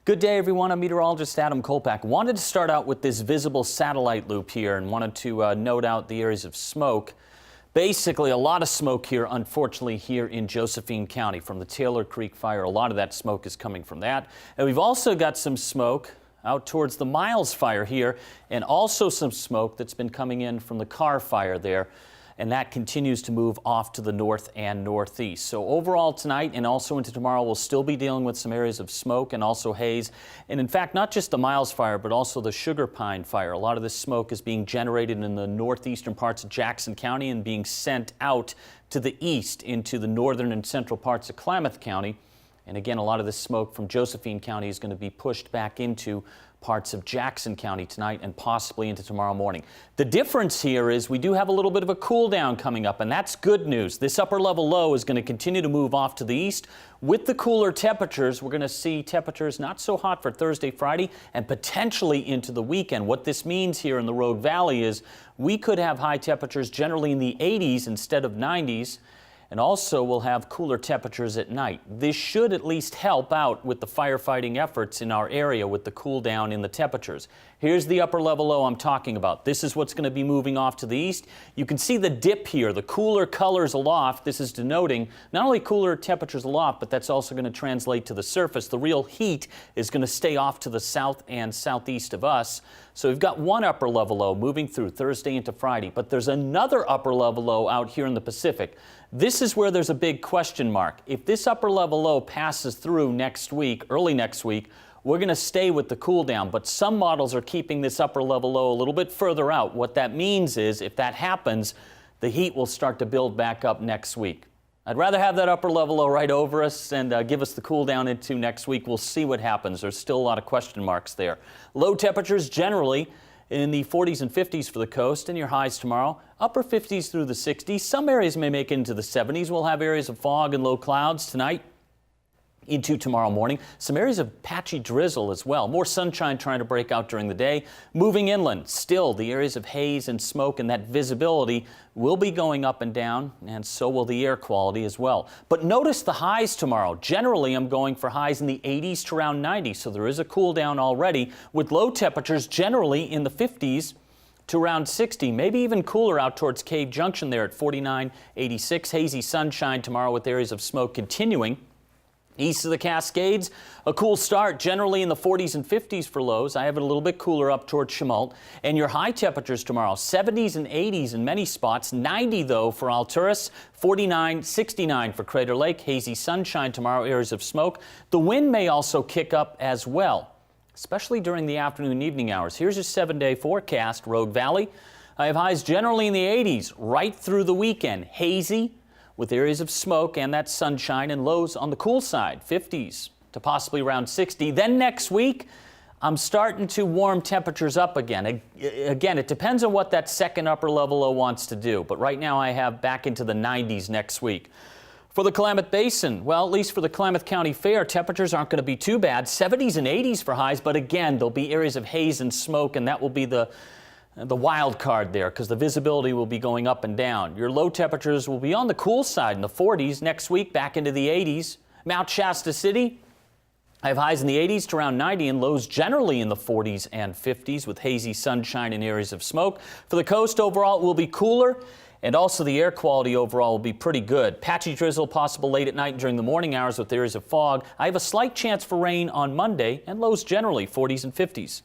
Good day, everyone. I'm meteorologist Adam Kolpak. Wanted to start out with this visible satellite loop here and wanted to note out the areas of smoke. Basically, a lot of smoke here, unfortunately, here in Josephine County from the Taylor Creek fire. A lot of that smoke is coming from that. And we've also got some smoke out towards the Miles fire here, and also some smoke that's been coming in from the Carr fire there. And that continues to move off to the north and northeast. So overall tonight and also into tomorrow, we'll still be dealing with some areas of smoke and also haze. And in fact, not just the Miles fire, but also the Sugar Pine fire. A lot of this smoke is being generated in the northeastern parts of Jackson County and being sent out to the east into the northern and central parts of Klamath County. And again, a lot of this smoke from Josephine County is going to be pushed back into parts of Jackson County tonight and possibly into tomorrow morning. The difference here is we do have a little bit of a cool down coming up, and that's good news. This upper level low is going to continue to move off to the east. With the cooler temperatures, we're going to see temperatures not so hot for Thursday, Friday, and potentially into the weekend. What this means here in the Rogue Valley is we could have high temperatures generally in the 80s instead of 90s. And also we'll have cooler temperatures at night. This should at least help out with the firefighting efforts in our area with the cool down in the temperatures. Here's the upper level low I'm talking about. This is what's going to be moving off to the east. You can see the dip here, the cooler colors aloft. This is denoting not only cooler temperatures aloft, but that's also going to translate to the surface. The real heat is going to stay off to the south and southeast of us. So we've got one upper level low moving through Thursday into Friday, but there's another upper level low out here in the Pacific. This is where there's a big question mark. If this upper level low passes through next week, early next week, we're going to stay with the cool down, but some models are keeping this upper level low a little bit further out. What that means is if that happens, the heat will start to build back up next week. I'd rather have that upper level low right over us and give us the cool down into next week. We'll see what happens. There's still a lot of question marks there. Low temperatures generally in the 40s and 50s for the coast, and your highs tomorrow. Upper 50s through the 60s. Some areas may make it into the 70s. We'll have areas of fog and low clouds tonight into tomorrow morning. Some areas of patchy drizzle as well. More sunshine trying to break out during the day. Moving inland, still the areas of haze and smoke, and that visibility will be going up and down, and so will the air quality as well. But notice the highs tomorrow. Generally, I'm going for highs in the 80s to around 90, so there is a cool down already, with low temperatures generally in the 50s to around 60, maybe even cooler out towards Cave Junction there at 49, 86. Hazy sunshine tomorrow with areas of smoke continuing. East of the Cascades, a cool start, generally in the 40s and 50s for lows. I have it a little bit cooler up towards Chemult. And your high temperatures tomorrow, 70s and 80s in many spots, 90 though for Alturas, 49, 69 for Crater Lake. Hazy sunshine tomorrow, areas of smoke. The wind may also kick up as well, especially during the afternoon and evening hours. Here's your 7-day forecast. Rogue Valley, I have highs generally in the 80s right through the weekend. Hazy, with areas of smoke and that sunshine, and lows on the cool side, 50s to possibly around 60. Then next week, I'm starting to warm temperatures up again. Again, it depends on what that second upper level low wants to do, but right now I have back into the 90s next week. For the Klamath Basin, well, at least for the Klamath County Fair, temperatures aren't going to be too bad. 70s and 80s for highs, but again, there'll be areas of haze and smoke, and that will be the wild card there because the visibility will be going up and down. Your low temperatures will be on the cool side in the 40s. Next week, back into the 80s. Mount Shasta City, I have highs in the 80s to around 90 and lows generally in the 40s and 50s with hazy sunshine and areas of smoke. For the coast, overall, it will be cooler, and also the air quality overall will be pretty good. Patchy drizzle possible late at night and during the morning hours with areas of fog. I have a slight chance for rain on Monday, and lows generally 40s and 50s.